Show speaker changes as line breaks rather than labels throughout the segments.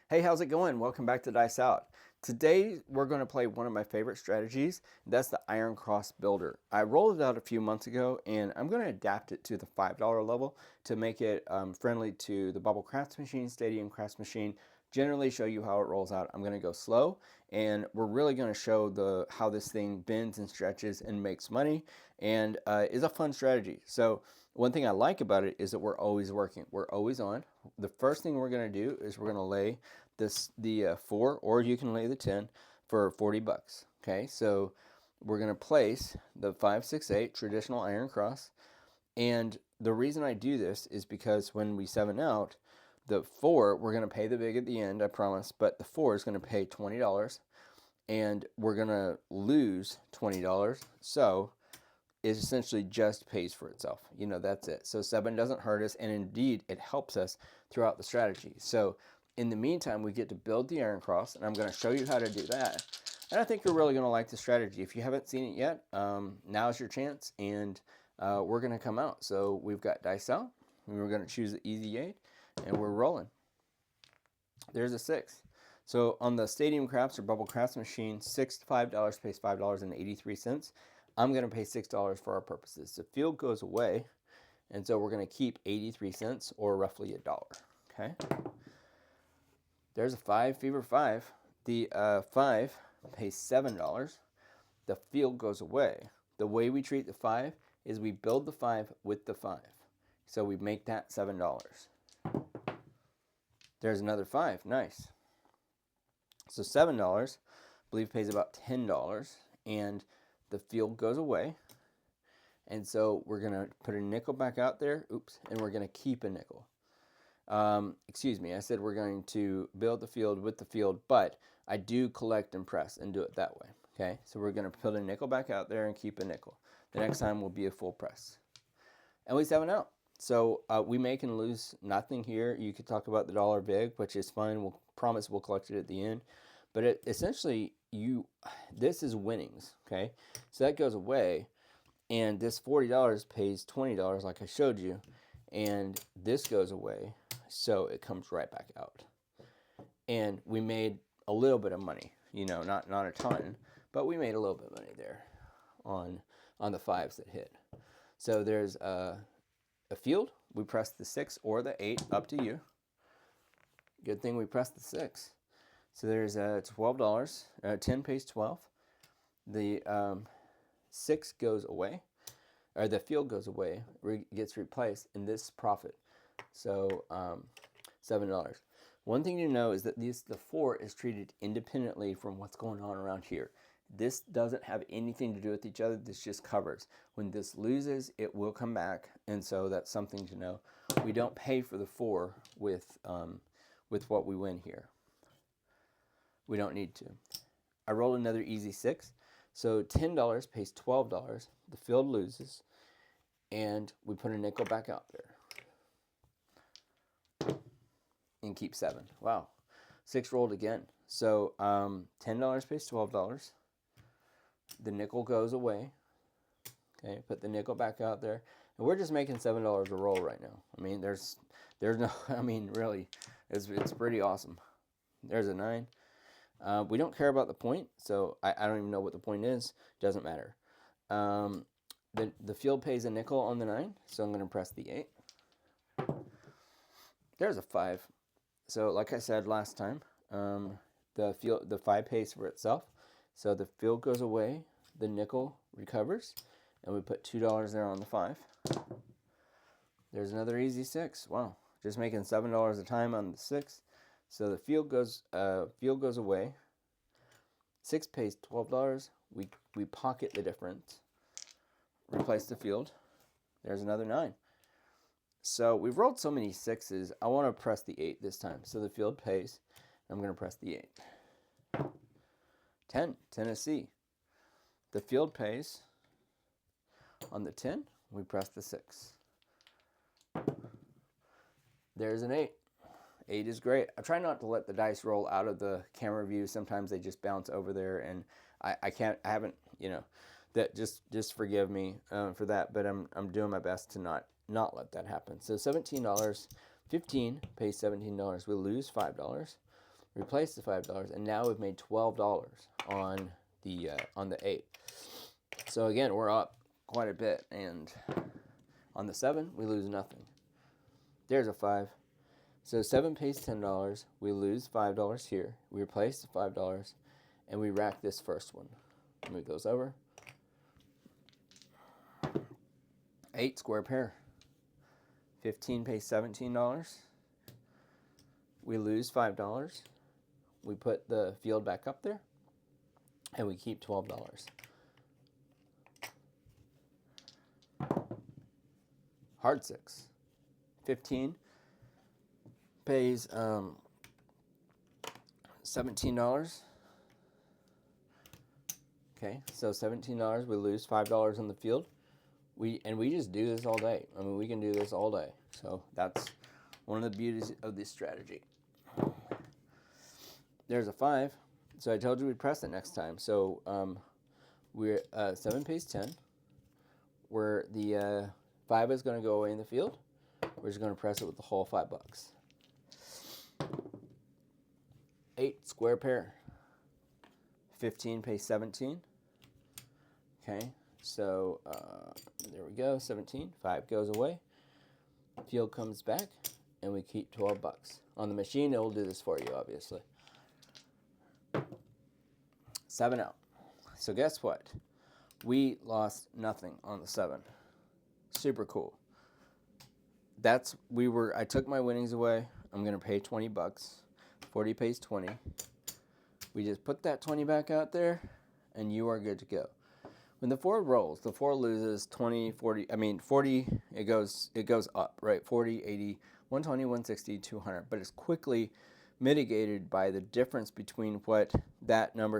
Hey, how's it going? Welcome back to Dice Out. Today we're going to play one of my favorite strategies. That's the Iron Cross Builder. I rolled it out a few months ago and I'm going to adapt it to the $5 level to make it friendly to the Bubble Crafts Machine, Stadium Crafts Machine. Generally show you how it rolls out. I'm going to go slow and we're really going to show how this thing bends and stretches and makes money and is a fun strategy. So one thing I like about it is that we're always working. We're always on. The first thing we're going to do is we're going to lay the 4, or you can lay the 10 for 40 bucks. Okay, so we're going to place the 5, 6, 8 traditional iron cross. And the reason I do this is because when we 7 out, the 4, we're going to pay the big at the end, I promise, but the 4 is going to pay $20 and we're going to lose $20. So it essentially just pays for itself. That's it. So 7 doesn't hurt us, and indeed it helps us throughout the strategy. So in the meantime, we get to build the Iron Cross, and I'm going to show you how to do that. And I think you're really going to like the strategy. If you haven't seen it yet, now's your chance, and we're going to come out. So we've got dice out, and we're going to choose the easy 8, and we're rolling. There's a 6. So on the Stadium Crafts or Bubble Crafts Machine, $5 pays $5.83. I'm going to pay $6 for our purposes. The field goes away, and so we're going to keep 83 cents, or roughly $1. Okay. There's a 5, fever 5. The 5 pays $7. The field goes away. The way we treat the 5 is we build the 5 with the 5. So we make that $7. There's another 5. Nice. So $7, I believe, pays about $10. And the field goes away. And so we're going to put a nickel back out there. Oops. And we're going to keep a nickel. Excuse me, I said we're going to build the field with the field, but I do collect and press and do it that way. Okay, so we're going to put a nickel back out there and keep a nickel. The next time will be a full press. And we 7 out. So we make and lose nothing here. You could talk about the dollar big, which is fine. We'll promise we'll collect it at the end. But essentially, this is winnings. Okay, so that goes away, and this $40 pays $20, like I showed you, and this goes away. So it comes right back out. And we made a little bit of money, not a ton, but we made a little bit of money there on the 5s that hit. So there's a field. We press the 6 or the 8, up to you. Good thing we pressed the 6. So there's $12. 10 pays 12. The 6 goes away, or the field goes away, gets replaced, and this profit. So $7. One thing to know is that the 4 is treated independently from what's going on around here. This doesn't have anything to do with each other. This just covers. When this loses, it will come back, and so that's something to know. We don't pay for the 4 with what we win here. We don't need to. I rolled another easy 6. So $10 pays $12. The field loses, and we put a nickel back out there. And keep 7. Wow. 6 rolled again. So $10 pays $12. The nickel goes away. Okay, put the nickel back out there. And we're just making $7 a roll right now. I mean, there's no, I mean, really, it's pretty awesome. There's a 9. We don't care about the point, so I don't even know what the point is. Doesn't matter. The field pays a nickel on the 9, so I'm going to press the 8. There's a 5. So like I said last time, the 5 pays for itself. So the field goes away, the nickel recovers, and we put $2 there on the 5. There's another easy 6. Wow, just making $7 a time on the 6. So the field goes away. 6 pays $12. We pocket the difference, replace the field. There's another 9. So we've rolled so many 6s, I want to press the 8 this time. So the field pays. I'm going to press the 8. 10, Tennessee. The field pays. On the 10, we press the 6. There's an 8. 8 is great. I try not to let the dice roll out of the camera view. Sometimes they just bounce over there, and I haven't, that just forgive me for that, but I'm doing my best to not let that happen. So $17, 15 pays $17. We lose $5. replace the $5, and now we've made $12 on the 8. So again, we're up quite a bit, and on the 7, we lose nothing. There's a 5. So 7 pays $10. We lose $5 here. We replace the $5, and we rack this first one. Move those over. 8 square pair. 15 pays $17. We lose $5. We put the field back up there, and we keep $12. Hard 6. 15 pays $17. Okay, so $17. We lose $5 on the field. We just do this all day. I mean, we can do this all day. So that's one of the beauties of this strategy. There's a 5. So I told you we'd press it next time. So we're 7 pays 10. Where the 5 is going to go away in the field. We're just going to press it with the whole $5. 8 square pair. 15 pays 17. Okay, so there we go. 17. 5 goes away. Field comes back, and we keep $12. On the machine, it will do this for you, obviously. 7 out. So guess what? We lost nothing on the 7. Super cool. I took my winnings away. I'm going to pay $20. 40 pays 20. We just put that 20 back out there, and you are good to go. When the 4 rolls, the 4 loses 20, 40, 40, it goes up, right? 40, 80, 120, 160, 200. But it's quickly mitigated by the difference between what that number,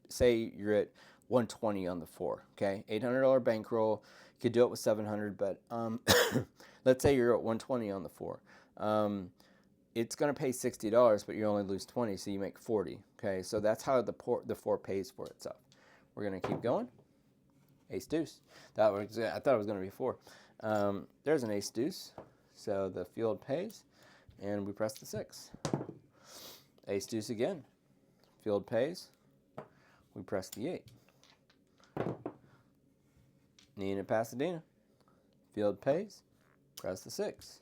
say you're at 120 on the 4, okay? $800 bankroll. You could do it with 700, but let's say you're at 120 on the 4. It's going to pay $60, but you only lose 20, so you make 40, okay? So that's how the 4 pays for itself. We're going to keep going. Ace deuce. I thought it was going to be 4. There's an ace deuce, so the field pays, and we press the 6. Ace deuce again. Field pays. We press the 8. Nina Pasadena. Field pays. Press the 6.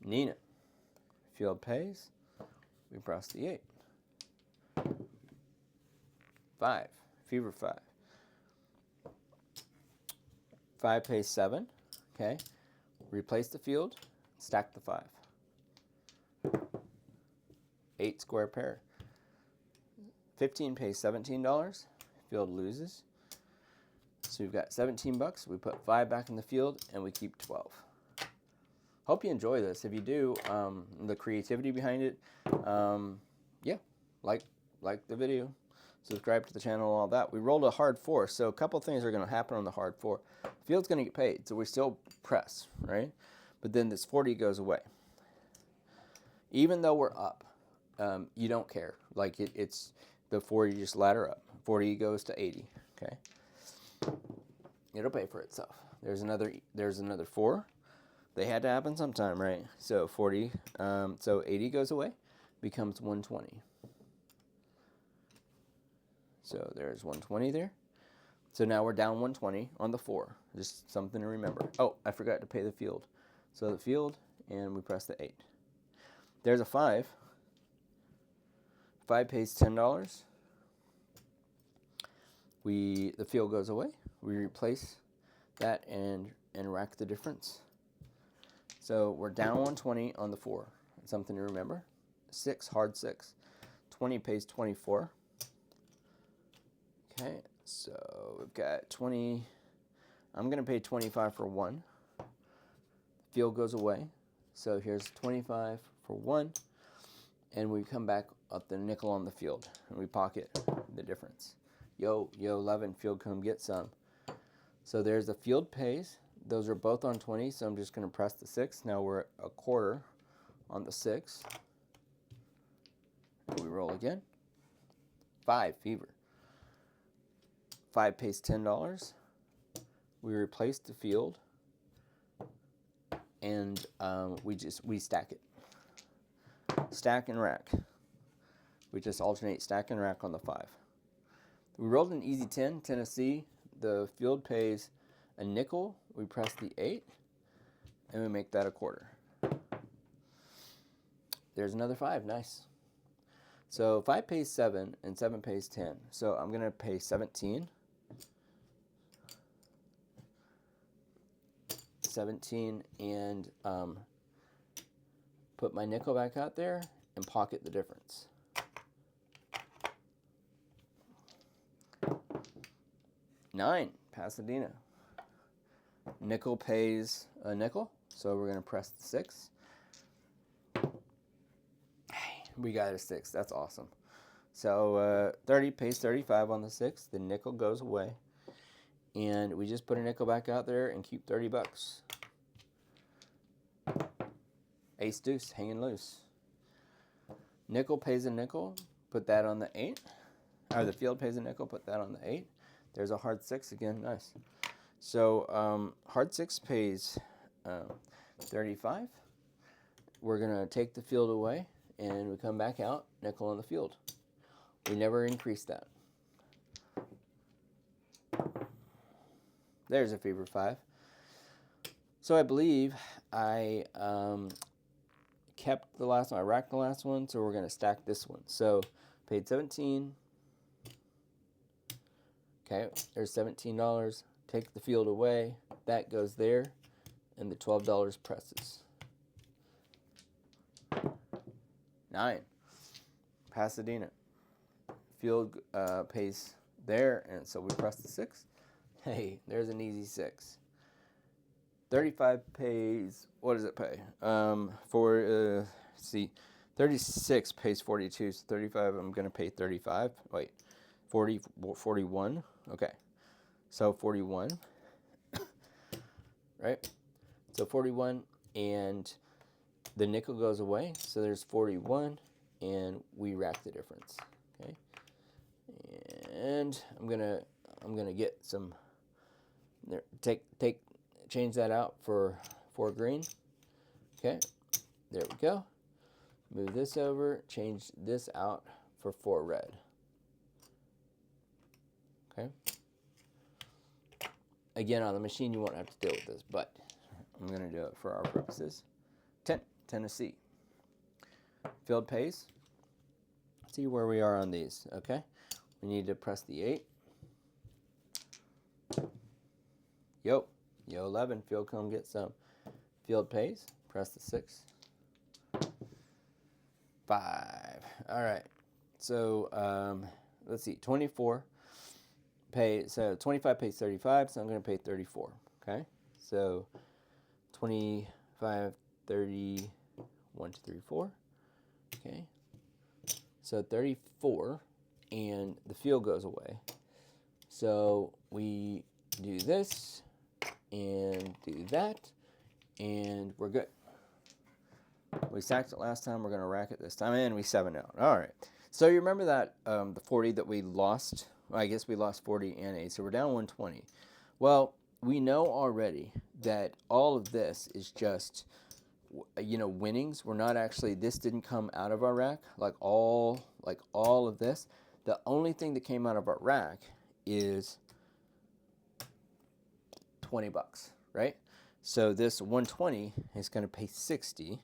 Nina. Field pays. We press the 8. 5. Fever 5. 5 pays 7. Okay. Replace the field. Stack the 5. 8 square pair. 15 pays $17. Field loses. So we've got $17. We put 5 back in the field, and we keep 12. Hope you enjoy this. If you do, the creativity behind it, yeah, like the video, subscribe to the channel, all that. We rolled a hard 4, so a couple things are going to happen on the hard 4. Field's going to get paid, so we still press, right? But then this 40 goes away. Even though we're up, you don't care. Like it's the 40 just ladder up. 40 goes to 80. Okay. It'll pay for itself. There's another 4. They had to happen sometime, right? So 40. So 80 goes away, becomes 120. So there's 120 there. So now we're down 120 on the 4. Just something to remember. Oh, I forgot to pay the field. So the field, and we press the 8. There's a 5. 5 pays $10. The field goes away. We replace that and rack the difference. So we're down 120 on the 4. Something to remember. 6, hard 6. 20 pays 24. Okay, so we've got 20. I'm going to pay 25 for 1. Field goes away. So here's 25 for 1. And we come back up the nickel on the field. And we pocket the difference. Yo, 11, field, come get some. So there's the field pays. Those are both on 20, so I'm just going to press the 6. Now we're at a quarter on the 6. And we roll again. 5, fever. 5 pays $10. We replace the field, and we stack it. stack and rack. We just alternate stack and rack on the 5. We rolled an easy 10, Tennessee. The field pays a nickel. We press the 8, and we make that a quarter. There's another 5, nice. So 5 pays 7, and 7 pays 10. So I'm going to pay 17. 17 and put my nickel back out there and pocket the difference. $9, Pasadena. Nickel pays a nickel, so we're going to press the 6. We got a 6. That's awesome. So 30 pays 35 on the 6. The nickel goes away. And we just put a nickel back out there and keep 30 bucks. Ace deuce, hanging loose. Nickel pays a nickel. Put that on the 8. Or the field pays a nickel. Put that on the 8. There's a hard 6 again. Nice. So hard 6 pays 35. We're going to take the field away. And we come back out, nickel on the field. We never increase that. There's a fever 5. So I believe I kept the last one. I racked the last one, so we're going to stack this one. So paid 17. Okay, there's $17. Take the field away. That goes there, and the $12 presses. 9, Pasadena. Field pays there, and so we press the 6. Hey, there's an easy 6. 35 pays, what does it pay? Let's see, 36 pays 42, so 35, I'm going to pay 35. Wait, 41. Okay, so 41, right? So 41, and the nickel goes away, so there's 41, and we rack the difference. Okay, and I'm gonna get some. There, change that out for 4 green. Okay, there we go. Move this over. Change this out for 4 red. Okay. Again, on the machine, you won't have to deal with this, but I'm gonna do it for our purposes. 10, Tennessee. Field pays. See where we are on these. Okay, we need to press the 8. Yo 11. Field come get some. Field pays. Press the 6. 5. All right. So let's see. 24 pay. So 25 pays 35. So I'm going to pay 34. Okay. So 25, 30. 1, 2, 3, 4. Okay. So 34, and the field goes away. So we do this and do that, and we're good. We stacked it last time. We're going to rack it this time, and we 7 out. All right. So you remember that the 40 that we lost? Well, I guess we lost 40 and 8, so we're down 120. Well, we know already that all of this is just, winnings. We're not actually, this didn't come out of our rack, like all of this. The only thing that came out of our rack is 20 bucks, right? So this 120 is going to pay 60.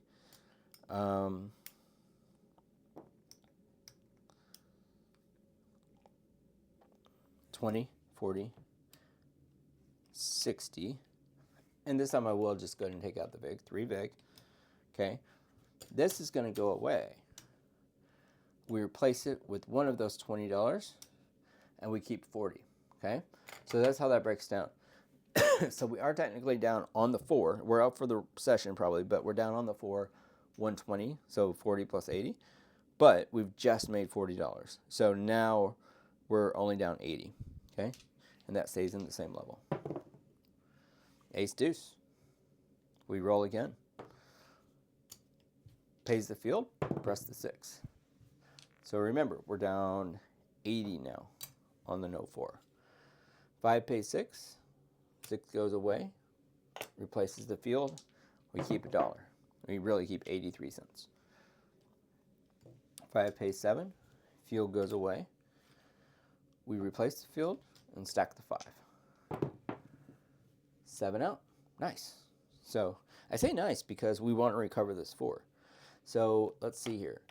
20, 40, 60. And this time I will just go ahead and take out the vig, 3 vig. Okay. This is going to go away. We replace it with one of those $20, and we keep 40. Okay. So that's how that breaks down. So we are technically down on the 4. We're up for the session probably, but we're down on the 4, 120, so 40 plus 80. But we've just made $40. So now we're only down 80, okay? And that stays in the same level. Ace deuce. We roll again. Pays the field, press the 6. So remember, we're down 80 now on the no 4. 5 pays 6. 6 goes away, replaces the field. We keep $1. We really keep 83 cents. 5 pays 7. Field goes away. We replace the field and stack the 5. 7 out. Nice. So I say nice because we want to recover this 4. So let's see here.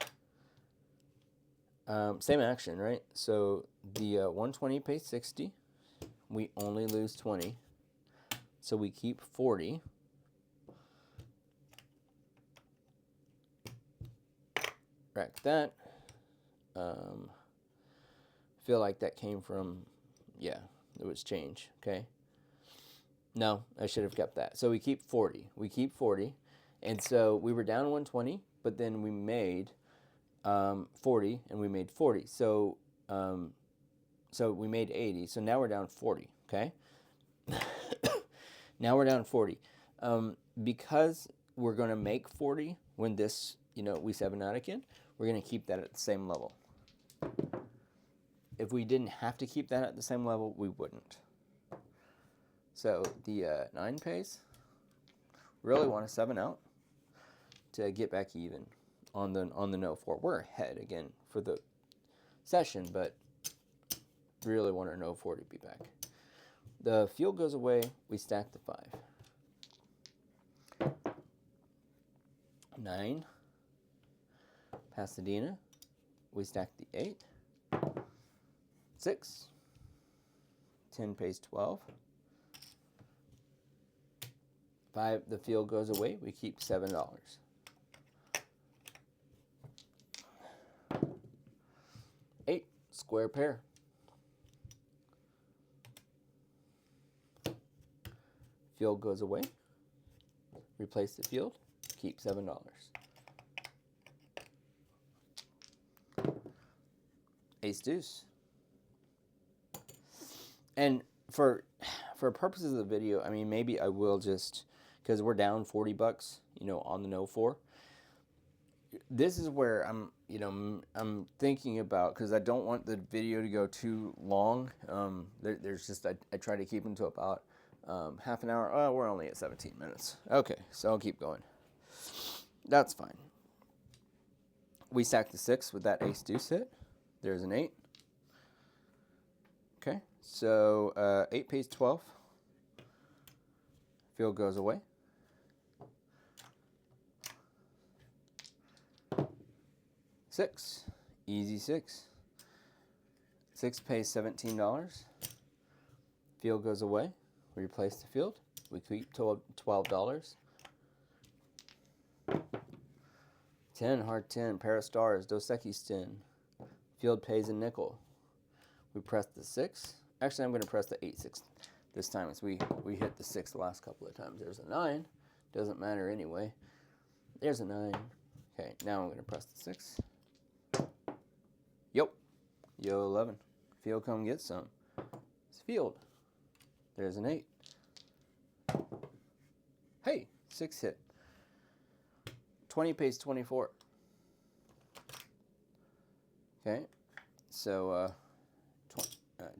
Same action, right? So the 120 pays 60. We only lose 20. So we keep 40. Rack that. Feel like that came from, yeah, it was change, okay? No, I should have kept that. So we keep 40. We keep 40. And so we were down 120, but then we made 40, and we made 40. So so we made 80. So now we're down 40, okay? Now we're down 40. Because we're going to make 40 when this, we 7 out again, we're going to keep that at the same level. If we didn't have to keep that at the same level, we wouldn't. So the 9 pays. Really want a 7 out to get back even on the no 4. We're ahead again for the session, but really want our no 4 to be back. The field goes away. We stack the 5. 9. Pasadena. We stack the 8. 6. 10 pays 12. 5. The field goes away. We keep $7. 8. Square pair. Field goes away. Replace the field. Keep $7. Ace deuce. And for purposes of the video, I mean, maybe I will just, because we're down $40, on the no 4. This is where I'm thinking about, because I don't want the video to go too long. There's just, I try to keep them to about half an hour. Oh, we're only at 17 minutes. Okay, so I'll keep going. That's fine. We stack the 6 with that ace deuce hit. There's an 8. Okay, so 8 pays 12. Field goes away. 6, easy 6. 6 pays $17. Field goes away. We replace the field. We keep $12. 10, hard 10, pair of stars, Dos Equis 10. Field pays a nickel. We press the 6. Actually, I'm going to press the 8-6 this time, as we hit the 6 the last couple of times. There's a 9. Doesn't matter anyway. There's a 9. Okay, now I'm going to press the 6. Yo 11. Field, come get some. It's field. There's an 8. Hey, 6 hit. 20 pays 24. Okay, so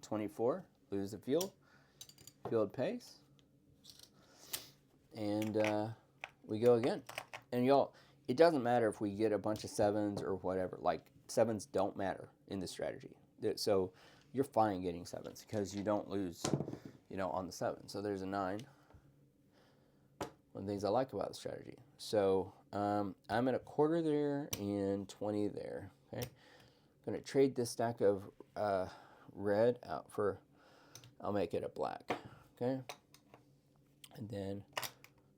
24, lose the field. Field pays. And we go again. And y'all, it doesn't matter if we get a bunch of 7s or whatever. Like, 7s don't matter in this strategy. So you're fine getting 7s because you don't lose, on the 7. So there's a 9. One of the things I like about the strategy. So I'm at a quarter there and 20 there. Okay, I'm going to trade this stack of red out for, I'll make it a black. Okay, and then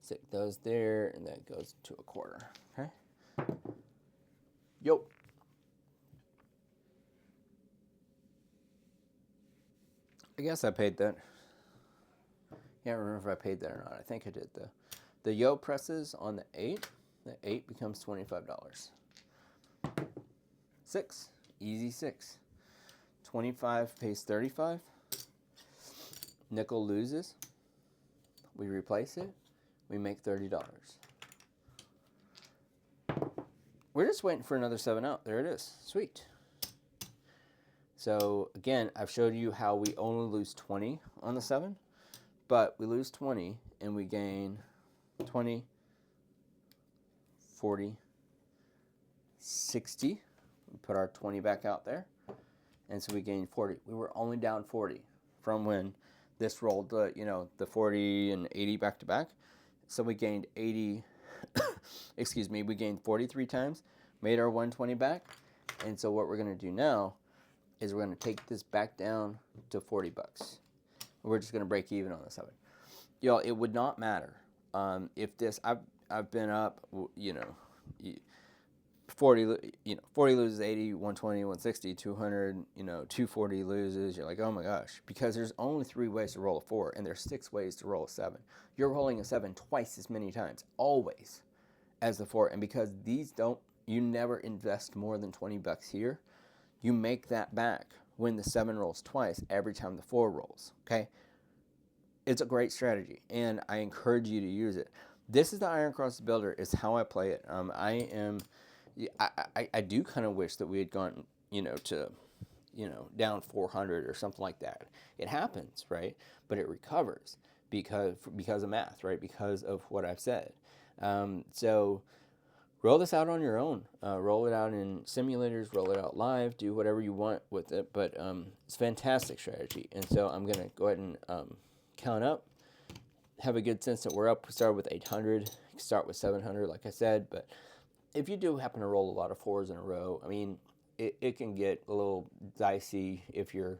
stick those there, and that goes to a quarter. Okay, yo. I guess I paid that. Can't remember if I paid that or not. I think I did. The yo presses on the 8. The 8 becomes $25. 6, easy 6. 25 pays 35. Nickel loses. We replace it. We make $30. We're just waiting for another 7 out. There it is. Sweet. So again, I've showed you how we only lose 20 on the 7, but we lose 20 and we gain 20, 40, 60. put our 20 back out there. And so we gained 40. We were only down 40 from when this rolled, the 40 and 80 back to back. So we gained 80, excuse me, we gained 43 times, made our 120 back. And so what we're going to do now is we're going to take this back down to 40 bucks. We're just going to break even on this of it. Y'all, it would not matter if this, I've been up, 40, 40 loses 80, 120, 160, 200, 240 loses. You're like, oh my gosh, because there's only 3 ways to roll a 4, and there's 6 ways to roll a 7. You're rolling a 7 twice as many times, always, as the 4. And because you never invest more than 20 bucks here, you make that back when the 7 rolls twice every time the 4 rolls, okay? It's a great strategy, and I encourage you to use it. This is the Iron Cross Builder, is how I play it. I do kind of wish that we had gone, to, down 400 or something like that. It happens, right? But it recovers because of math, right? Because of what I've said. So roll this out on your own. Roll it out in simulators, roll it out live, do whatever you want with it. But it's a fantastic strategy. And so I'm going to go ahead and count up. Have a good sense that we're up. We started with 800. Start with 700, like I said. But if you do happen to roll a lot of 4s in a row, I mean, it can get a little dicey if you're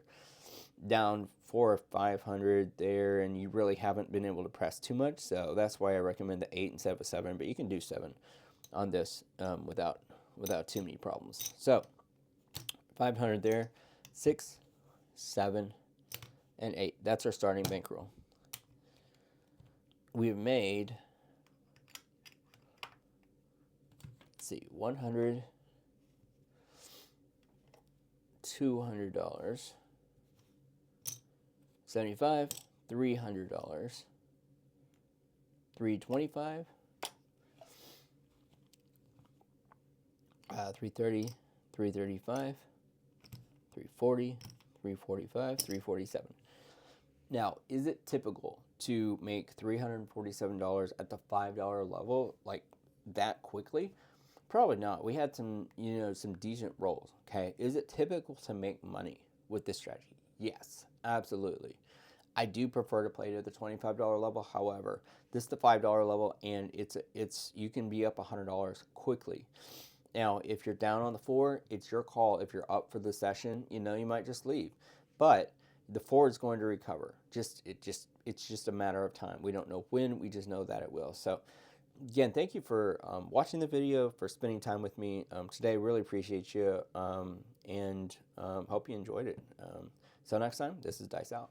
down 400 or 500 there and you really haven't been able to press too much. So that's why I recommend the 8 instead of a 7. But you can do 7 on this without too many problems. So 500 there, 6, 7, and 8. That's our starting bankroll. We've made, let's see, $100, $200, $75, $300, $325, $330, $335, $340, $345, $347. Now, is it typical to make $347 at the $5 level like that quickly? Probably not. We had some decent rolls, okay? Is it typical to make money with this strategy? Yes, absolutely. I do prefer to play to the $25 level. However, this is the $5 level, and it's you can be up $100 quickly. Now, if you're down on the 4, it's your call. If you're up for the session, you might just leave. But the 4 is going to recover. It's just a matter of time. We don't know when. We just know that it will. So, again, thank you for watching the video, for spending time with me today. Really appreciate you, and hope you enjoyed it. So next time, this is Dice Out.